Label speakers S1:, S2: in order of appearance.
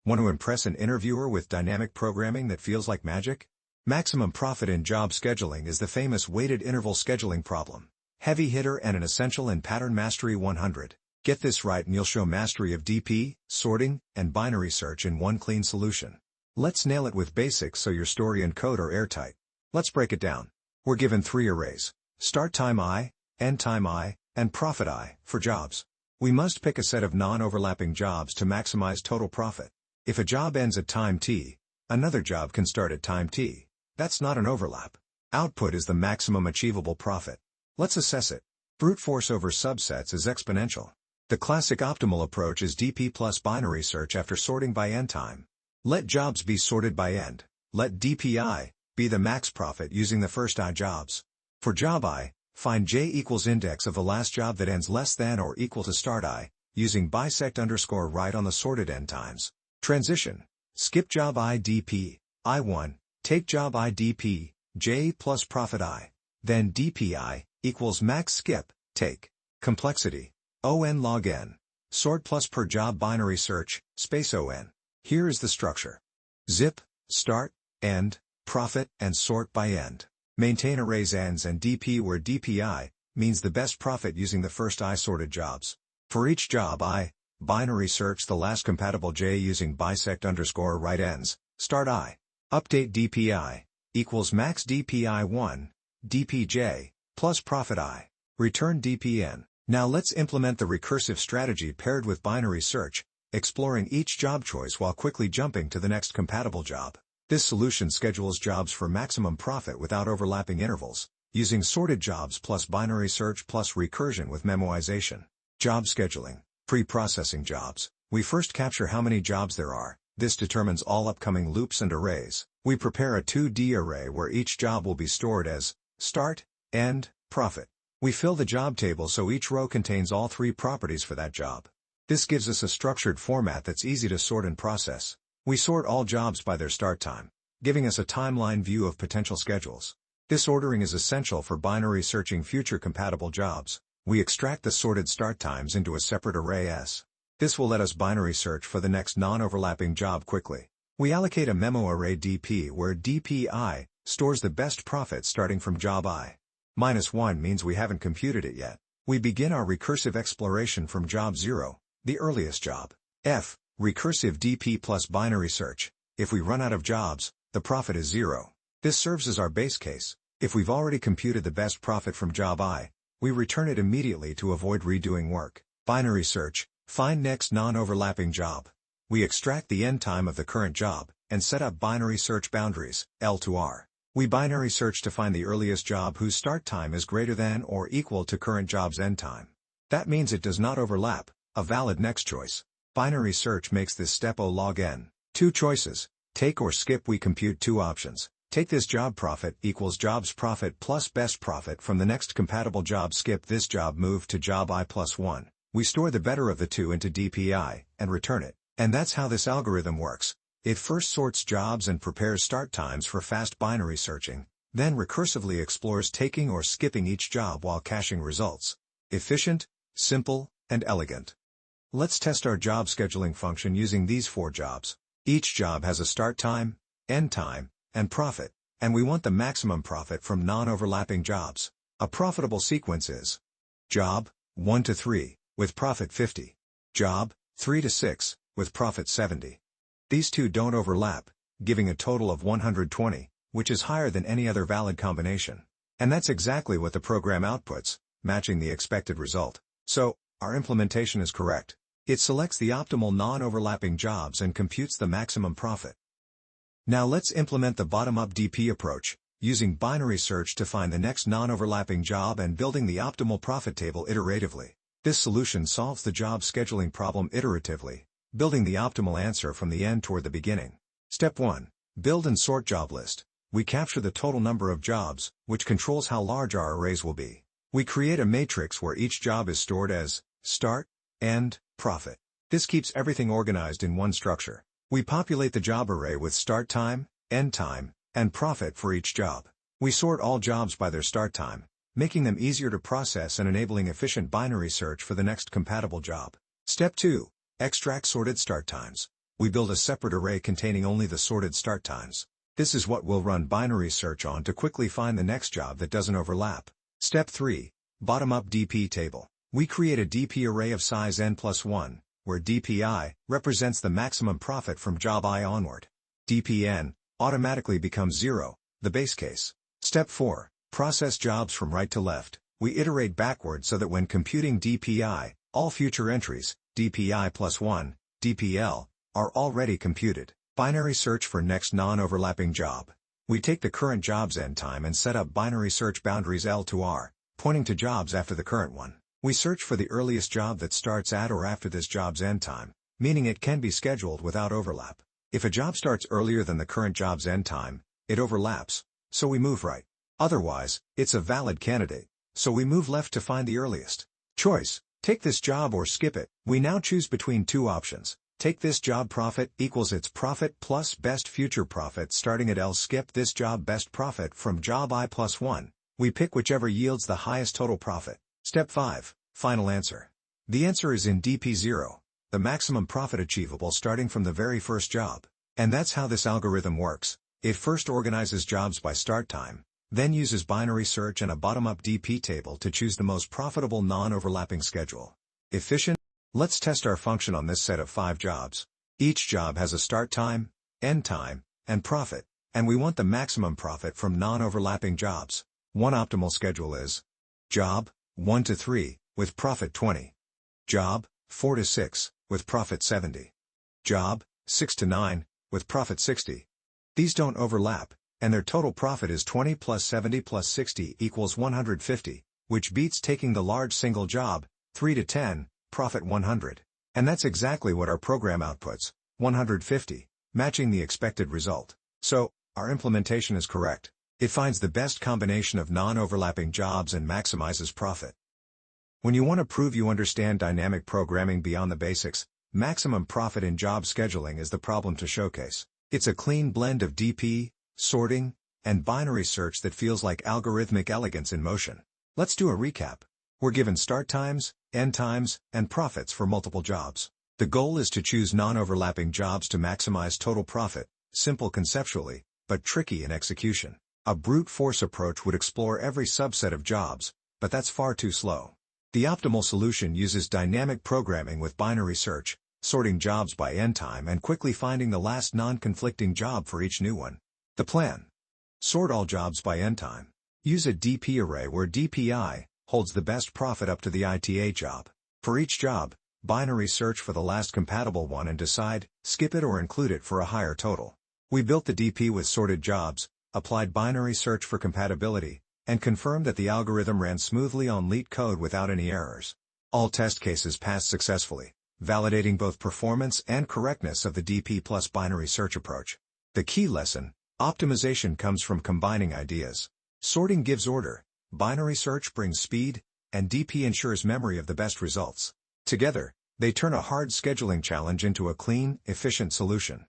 S1: Want to impress an interviewer with dynamic programming that feels like magic? Maximum profit in job scheduling is the famous weighted interval scheduling problem. Heavy hitter and an essential in Pattern Mastery 100. Get this right and you'll show mastery of DP, sorting, and binary search in one clean solution. Let's nail it with basics so your story and code are airtight. Let's break it down. We're given 3 arrays: start time I, end time I, and profit I, for jobs. We must pick a set of non-overlapping jobs to maximize total profit. If a job ends at time t, another job can start at time t. That's not an overlap. Output is the maximum achievable profit. Let's assess it. Brute force over subsets is exponential. The classic optimal approach is DP plus binary search after sorting by end time. Let jobs be sorted by end. Let DPI be the max profit using the first I jobs. For job I, find j equals index of the last job that ends less than or equal to start I, using bisect underscore right on the sorted end times. Transition. Skip job I DP, I1, take job I DP, j plus profit I. Then DPI, equals max skip, take. Complexity. On log n. Sort plus per job binary search, space on. Here is the structure. Zip, start, end, profit, and sort by end. Maintain arrays ends and DP where DPI means the best profit using the first I sorted jobs. For each job I, binary search the last compatible j using bisect underscore right ends, start I. Update DPI, equals max DPI1, DPJ, plus profit I. Return DPN. Now let's implement the recursive strategy paired with binary search, exploring each job choice while quickly jumping to the next compatible job. This solution schedules jobs for maximum profit without overlapping intervals, using sorted jobs plus binary search plus recursion with memoization. Job scheduling. Pre-processing jobs. We first capture how many jobs there are. This determines all upcoming loops and arrays. We prepare a 2D array where each job will be stored as start, end, profit. We fill the job table so each row contains all 3 properties for that job. This gives us a structured format that's easy to sort and process. We sort all jobs by their start time, giving us a timeline view of potential schedules. This ordering is essential for binary searching future compatible jobs. We extract the sorted start times into a separate array S. This will let us binary search for the next non-overlapping job quickly. We allocate a memo array DP where DPI stores the best profit starting from job I. -1 means we haven't computed it yet. We begin our recursive exploration from job 0, the earliest job. F. Recursive DP plus binary search. If we run out of jobs, the profit is 0. This serves as our base case. If we've already computed the best profit from job I, we return it immediately to avoid redoing work. Binary search. Find next non-overlapping job. We extract the end time of the current job, and set up binary search boundaries, L to R. We binary search to find the earliest job whose start time is greater than or equal to current job's end time. That means it does not overlap, a valid next choice. Binary search makes this step O log n. 2 choices, take or skip. We compute 2 options. Take this job profit equals job's profit plus best profit from the next compatible job. Skip this job, move to job I plus 1. We store the better of the 2 into DPI, and return it. And that's how this algorithm works. It first sorts jobs and prepares start times for fast binary searching, then recursively explores taking or skipping each job while caching results. Efficient, simple, and elegant. Let's test our job scheduling function using these 4 jobs. Each job has a start time, end time, and profit, and we want the maximum profit from non-overlapping jobs. A profitable sequence is job 1 to 3, with profit 50. Job 3 to 6, with profit 70. These 2 don't overlap, giving a total of 120, which is higher than any other valid combination. And that's exactly what the program outputs, matching the expected result. So, our implementation is correct. It selects the optimal non-overlapping jobs and computes the maximum profit. Now let's implement the bottom-up DP approach, using binary search to find the next non-overlapping job and building the optimal profit table iteratively. This solution solves the job scheduling problem iteratively, building the optimal answer from the end toward the beginning. Step 1. Build and sort job list. We capture the total number of jobs, which controls how large our arrays will be. We create a matrix where each job is stored as start, end, profit. This keeps everything organized in one structure. We populate the job array with start time, end time, and profit for each job. We sort all jobs by their start time, making them easier to process and enabling efficient binary search for the next compatible job. Step 2. Extract sorted start times. we build a separate array containing only the sorted start times. This is what we'll run binary search on to quickly find the next job that doesn't overlap. Step 3. Bottom-up DP table. We create a DP array of size n+1, where dpi represents the maximum profit from job I onward. dpn automatically becomes 0, the base case. Step 4. Process jobs from right to left. We iterate backward so that when computing dpi, all future entries, dpi plus 1, dpl, are already computed. Binary search for next non-overlapping job. We take the current job's end time and set up binary search boundaries L to R, pointing to jobs after the current one. We search for the earliest job that starts at or after this job's end time, meaning it can be scheduled without overlap. If a job starts earlier than the current job's end time, it overlaps, so we move right. Otherwise, it's a valid candidate, so we move left to find the earliest. Choice: take this job or skip it. We now choose between two options. Take this job profit equals its profit plus best future profit starting at L. Skip this job best profit from job I plus 1. We pick whichever yields the highest total profit. Step 5. Final answer. The answer is in DP0, the maximum profit achievable starting from the very first job. And that's how this algorithm works. It first organizes jobs by start time, then uses binary search and a bottom-up DP table to choose the most profitable non-overlapping schedule. Efficient? Let's test our function on this set of 5 jobs. Each job has a start time, end time, and profit, and we want the maximum profit from non-overlapping jobs. One optimal schedule is job 1 to 3, with profit 20. Job 4 to 6, with profit 70. Job 6 to 9, with profit 60. These don't overlap, and their total profit is 20 plus 70 plus 60 equals 150, which beats taking the large single job, 3 to 10, profit 100. And that's exactly what our program outputs, 150, matching the expected result. So, our implementation is correct. It finds the best combination of non-overlapping jobs and maximizes profit. When you want to prove you understand dynamic programming beyond the basics, maximum profit in job scheduling is the problem to showcase. It's a clean blend of DP, sorting, and binary search that feels like algorithmic elegance in motion. Let's do a recap. We're given start times, end times, and profits for multiple jobs. The goal is to choose non-overlapping jobs to maximize total profit, simple conceptually, but tricky in execution. A brute force approach would explore every subset of jobs, but that's far too slow. The optimal solution uses dynamic programming with binary search, sorting jobs by end time and quickly finding the last non-conflicting job for each new one. The plan: sort all jobs by end time. Use a DP array where dpi holds the best profit up to the ITA job. For each job, binary search for the last compatible one and decide, skip it or include it for a higher total. We built the DP with sorted jobs, applied binary search for compatibility, and confirmed that the algorithm ran smoothly on LeetCode without any errors. All test cases passed successfully, validating both performance and correctness of the DP plus binary search approach. The key lesson: optimization comes from combining ideas. Sorting gives order, binary search brings speed, and DP ensures memory of the best results. Together, they turn a hard scheduling challenge into a clean, efficient solution.